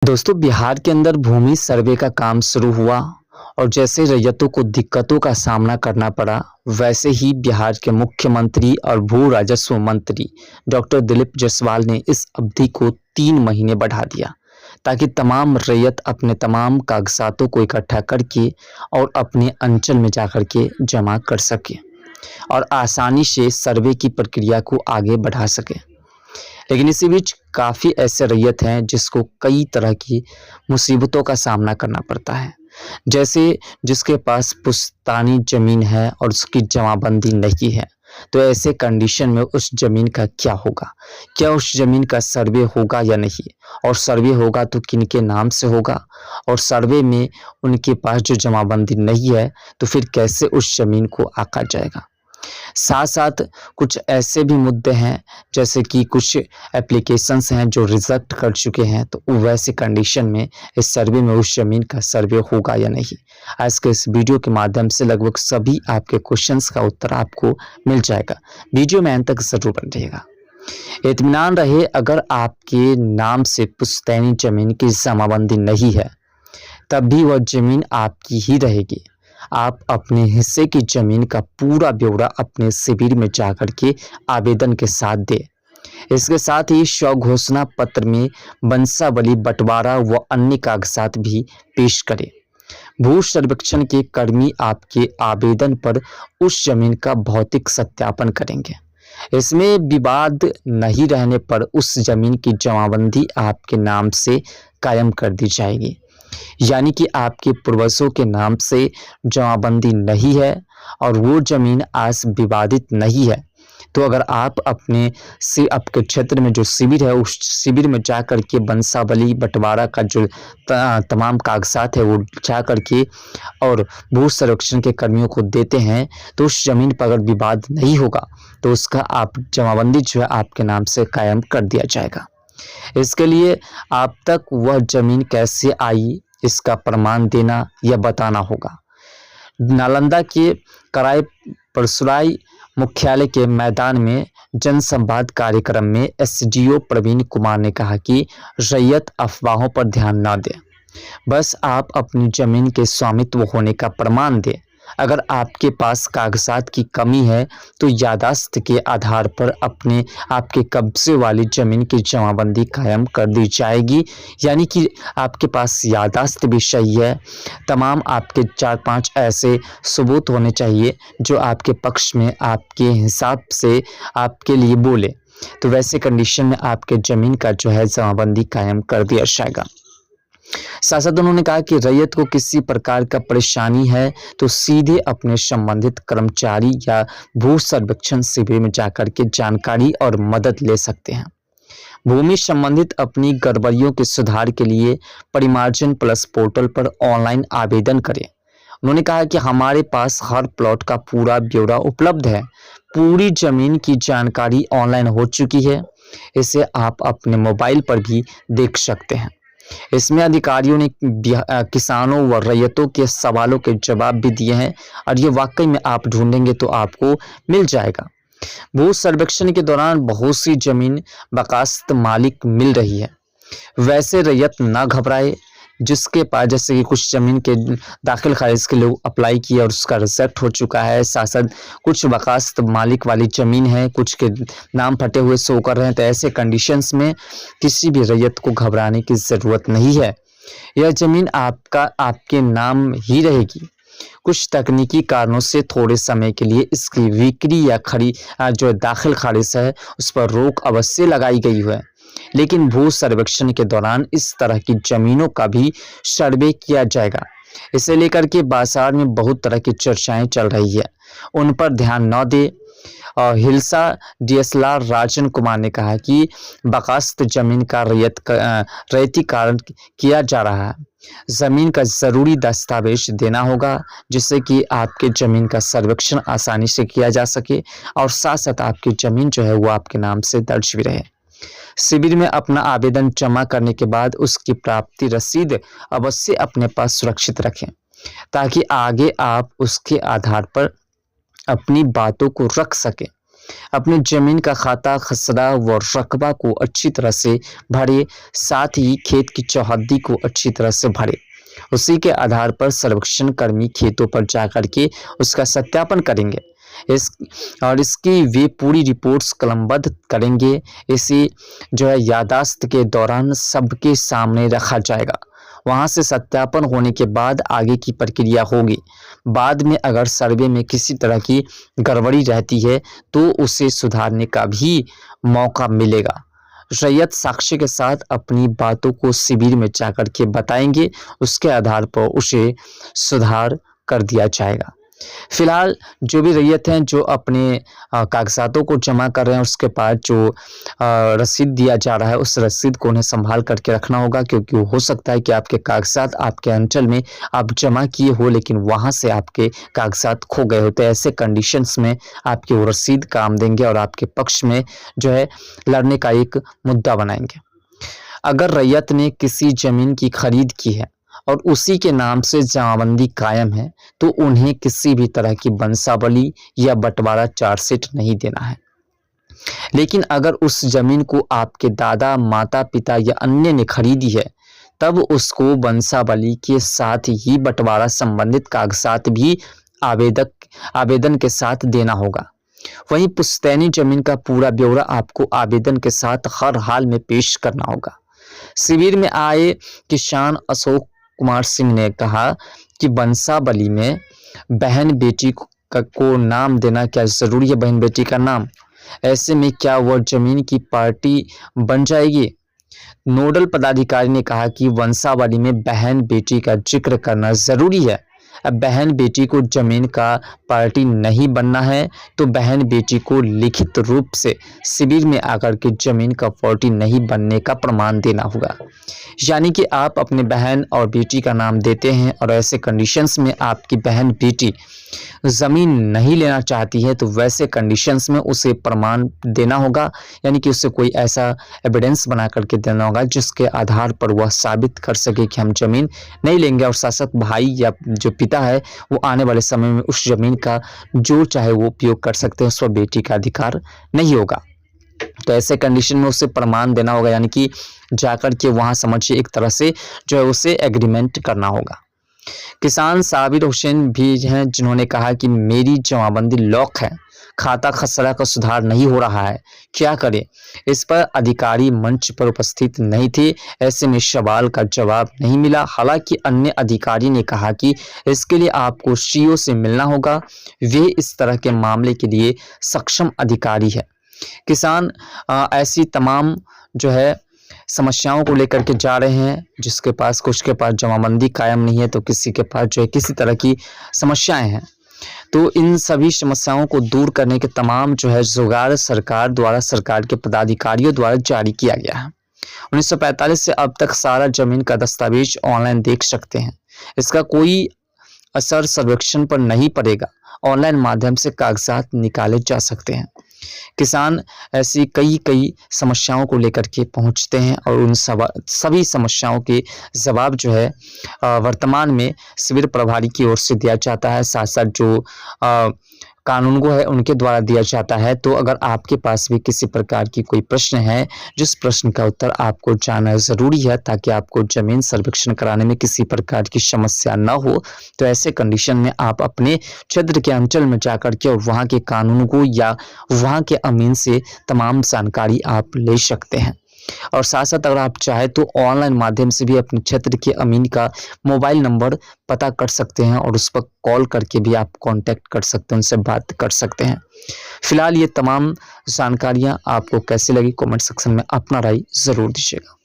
दोस्तों, बिहार के अंदर भूमि सर्वे का काम शुरू हुआ और जैसे रैयतों को दिक्कतों का सामना करना पड़ा, वैसे ही बिहार के मुख्यमंत्री और भू राजस्व मंत्री डॉक्टर दिलीप जायसवाल ने इस अवधि को 3 महीने बढ़ा दिया ताकि तमाम रैयत अपने तमाम कागजातों को इकट्ठा करके और अपने अंचल में जाकर के जमा कर सके और आसानी से सर्वे की प्रक्रिया को आगे बढ़ा सके। लेकिन इसी बीच काफ़ी ऐसे रैयत हैं जिसको कई तरह की मुसीबतों का सामना करना पड़ता है। जैसे जिसके पास पुश्तैनी ज़मीन है और उसकी जमाबंदी नहीं है, तो ऐसे कंडीशन में उस ज़मीन का क्या होगा? क्या उस ज़मीन का सर्वे होगा या नहीं? और सर्वे होगा तो किनके नाम से होगा? और सर्वे में उनके पास जो जमाबंदी नहीं है, तो फिर कैसे उस ज़मीन को आंका जाएगा? साथ साथ कुछ ऐसे भी मुद्दे हैं जैसे कि कुछ एप्लीकेशंस हैं जो रिजेक्ट कर चुके हैं, तो वैसे कंडीशन में इस सर्वे में उस ज़मीन का सर्वे होगा या नहीं। आज के इस वीडियो के माध्यम से लगभग सभी आपके क्वेश्चंस का उत्तर आपको मिल जाएगा। वीडियो में अंत तक जरूर बने रहिएगा। इत्मीनान रहे, अगर आपके नाम से पुश्तैनी ज़मीन की जमाबंदी नहीं है, तब भी वह ज़मीन आपकी ही रहेगी। आप अपने हिस्से की ज़मीन का पूरा ब्यौरा अपने शिविर में जाकर के आवेदन के साथ दें। इसके साथ ही स्वघोषणा पत्र में वंशावली बंटवारा व अन्य कागजात भी पेश करें। भू सर्वेक्षण के कर्मी आपके आवेदन पर उस ज़मीन का भौतिक सत्यापन करेंगे। इसमें विवाद नहीं रहने पर उस ज़मीन की जमाबंदी आपके नाम से कायम कर दी जाएगी। यानी कि आपके पूर्वजों के नाम से जमाबंदी नहीं है और वो ज़मीन आज विवादित नहीं है, तो अगर आप आपके क्षेत्र में जो शिविर है, उस शिविर में जाकर के वंशावली बंटवारा का जो तमाम कागजात है वो जाकर के और भू सर्वेक्षण के कर्मियों को देते हैं, तो उस ज़मीन पर अगर विवाद नहीं होगा तो उसका आप जमाबंदी जो है आपके नाम से कायम कर दिया जाएगा। इसके लिए आप तक वह ज़मीन कैसे आई, इसका प्रमाण देना या बताना होगा। नालंदा के कराय परसुराई मुख्यालय के मैदान में जनसंवाद कार्यक्रम में एसडीओ प्रवीण कुमार ने कहा कि रैयत अफवाहों पर ध्यान न दें, बस आप अपनी ज़मीन के स्वामित्व होने का प्रमाण दें। अगर आपके पास कागजात की कमी है तो याददाश्त के आधार पर आपके कब्जे वाली ज़मीन की जमाबंदी कायम कर दी जाएगी। यानी कि आपके पास याददाश्त भी सही है, तमाम आपके 4-5 ऐसे सबूत होने चाहिए जो आपके पक्ष में आपके हिसाब से आपके लिए बोले, तो वैसे कंडीशन में आपके ज़मीन का जो है जमाबंदी कायम कर दिया जाएगा। साथ साथ उन्होंने कहा कि रैयत को किसी प्रकार का परेशानी है तो सीधे अपने संबंधित कर्मचारी या भू सर्वेक्षण शिविर में जाकर के जानकारी और मदद ले सकते हैं। भूमि संबंधित अपनी गड़बड़ियों के सुधार के लिए परिमार्जन प्लस पोर्टल पर ऑनलाइन आवेदन करें। उन्होंने कहा कि हमारे पास हर प्लॉट का पूरा ब्यौरा उपलब्ध है, पूरी ज़मीन की जानकारी ऑनलाइन हो चुकी है, इसे आप अपने मोबाइल पर भी देख सकते हैं। इसमें अधिकारियों ने किसानों व रैयतों के सवालों के जवाब भी दिए हैं और ये वाकई में आप ढूंढेंगे तो आपको मिल जाएगा। भू सर्वेक्षण के दौरान बहुत सी ज़मीन बकास्त मालिक मिल रही है, वैसे रैयत ना घबराए। जिसके पास जैसे कि कुछ ज़मीन के दाखिल खारिज के लोग अप्लाई किए और उसका रिजेक्ट हो चुका है, साथ साथ कुछ बकास्त मालिक वाली ज़मीन है, कुछ के नाम फटे हुए शो कर रहे हैं, तो ऐसे कंडीशंस में किसी भी रैयत को घबराने की ज़रूरत नहीं है। यह ज़मीन आपके नाम ही रहेगी। कुछ तकनीकी कारणों से थोड़े समय के लिए इसकी बिक्री या जो दाखिल खारिज है उस पर रोक अवश्य लगाई गई है, लेकिन भू सर्वेक्षण के दौरान इस तरह की ज़मीनों का भी सर्वे किया जाएगा। इसे लेकर के बाजार में बहुत तरह की चर्चाएं चल रही है, उन पर ध्यान न दे। और हिलसा डीएसएलआर राजन कुमार ने कहा कि बकास्त ज़मीन का रैयतीकरण किया जा रहा है। ज़मीन का ज़रूरी दस्तावेज देना होगा जिससे कि आपके ज़मीन का सर्वेक्षण आसानी से किया जा सके और साथ साथ आपकी ज़मीन जो है वो आपके नाम से दर्ज भी रहे। शिविर में अपना आवेदन जमा करने के बाद उसकी प्राप्ति रसीद अवश्य अपने पास सुरक्षित रखें ताकि आगे आप उसके आधार पर अपनी बातों को रख सकें। अपनी ज़मीन का खाता खसरा व रकबा को अच्छी तरह से भरे, साथ ही खेत की चौहद्दी को अच्छी तरह से भरे। उसी के आधार पर सर्वेक्षण कर्मी खेतों पर जाकर के उसका सत्यापन करेंगे। इसकी वे पूरी रिपोर्ट्स कलमबद्ध करेंगे। इसे जो है याददाश्त के दौरान सबके सामने रखा जाएगा। वहां से सत्यापन होने के बाद आगे की प्रक्रिया होगी। बाद में अगर सर्वे में किसी तरह की गड़बड़ी रहती है तो उसे सुधारने का भी मौका मिलेगा। रैयत साक्ष्य के साथ अपनी बातों को शिविर में जाकर के बताएंगे, उसके आधार पर उसे सुधार कर दिया जाएगा। फिलहाल जो भी रैयत हैं जो अपने कागजातों को जमा कर रहे हैं, उसके बाद जो रसीद दिया जा रहा है उस रसीद को उन्हें संभाल करके रखना होगा, क्योंकि हो सकता है कि आपके कागजात आपके अंचल में आप जमा किए हो लेकिन वहां से आपके कागजात खो गए होते हैं। ऐसे कंडीशंस में आपकी वो रसीद काम देंगे और आपके पक्ष में जो है लड़ने का एक मुद्दा बनाएंगे। अगर रैयत ने किसी जमीन की खरीद की है और उसी के नाम से जमाबंदी कायम है तो उन्हें किसी भी तरह की बंसावली या बंटवारा चार्जशीट नहीं देना है। लेकिन अगर उस जमीन को आपके दादा, माता पिता या अन्य ने खरीदी है तब उसको बंसावली के साथ ही बंटवारा संबंधित कागजात भी आवेदन के साथ देना होगा। वहीं पुश्तैनी जमीन का पूरा ब्यौरा आपको आवेदन के साथ हर हाल में पेश करना होगा। शिविर में आए किसान अशोक कुमार सिंह ने कहा कि बंसावली में बहन बेटी को नाम देना क्या जरूरी है? बहन बेटी का नाम, ऐसे में क्या वह जमीन की पार्टी बन जाएगी? नोडल पदाधिकारी ने कहा कि वंशावली में बहन बेटी का जिक्र करना जरूरी है। अब बहन बेटी को जमीन का पार्टी नहीं बनना है तो बहन बेटी को लिखित रूप से शिविर में आकर के जमीन का पार्टी नहीं बनने का प्रमाण देना होगा। यानी कि आप अपने बहन और बेटी का नाम देते हैं और ऐसे कंडीशंस में आपकी बहन बेटी ज़मीन नहीं लेना चाहती है तो वैसे कंडीशंस में उसे प्रमाण देना होगा, यानी कि उसे कोई ऐसा एविडेंस बना करके देना होगा जिसके आधार पर वह साबित कर सके कि हम ज़मीन नहीं लेंगे और साथ साथ भाई या जो पिता है वो आने वाले समय में उस ज़मीन का जो चाहे वो उपयोग कर सकते हैं, उस पर बेटी का अधिकार नहीं होगा। तो ऐसे कंडीशन में उसे प्रमाण देना होगा, यानी कि जाकर के वहाँ समझिए एक तरह से जो है उसे एग्रीमेंट करना होगा। किसान साबिर हुसैन भी हैं जिन्होंने कहा कि मेरी जमाबंदी लॉक है, खाता खसरा का सुधार नहीं हो रहा है, क्या करें? इस पर अधिकारी मंच पर उपस्थित नहीं थे, ऐसे में सवाल का जवाब नहीं मिला। हालांकि अन्य अधिकारी ने कहा कि इसके लिए आपको सीओ से मिलना होगा, वे इस तरह के मामले के लिए सक्षम अधिकारी है। किसान ऐसी तमाम जो है समस्याओं को लेकर के जा रहे हैं, जिसके पास कुछ के पास जमाबंदी कायम नहीं है तो किसी के पास जो है किसी तरह की समस्याएं हैं। तो इन सभी समस्याओं को दूर करने के तमाम जो है जुगाड़ सरकार द्वारा, सरकार के पदाधिकारियों द्वारा जारी किया गया है। 1945 से अब तक सारा जमीन का दस्तावेज ऑनलाइन देख सकते हैं। इसका कोई असर सर्वेक्षण पर नहीं पड़ेगा, ऑनलाइन माध्यम से कागजात निकाले जा सकते हैं। किसान ऐसी कई समस्याओं को लेकर के पहुंचते हैं और उन सभी समस्याओं के जवाब जो है वर्तमान में शिविर प्रभारी की ओर से दिया जाता है, साथ साथ जो कानूनगो है उनके द्वारा दिया जाता है। तो अगर आपके पास भी किसी प्रकार की कोई प्रश्न है जिस प्रश्न का उत्तर आपको जानना ज़रूरी है ताकि आपको ज़मीन सर्वेक्षण कराने में किसी प्रकार की समस्या न हो, तो ऐसे कंडीशन में आप अपने क्षेत्र के अंचल में जाकर के और वहाँ के कानूनगो या वहाँ के अमीन से तमाम जानकारी आप ले सकते हैं। और साथ साथ अगर आप चाहे तो ऑनलाइन माध्यम से भी अपने क्षेत्र के अमीन का मोबाइल नंबर पता कर सकते हैं और उस पर कॉल करके भी आप कांटेक्ट कर सकते हैं, उनसे बात कर सकते हैं। फिलहाल ये तमाम जानकारियां आपको कैसी लगी कमेंट सेक्शन में अपना राय ज़रूर दीजिएगा।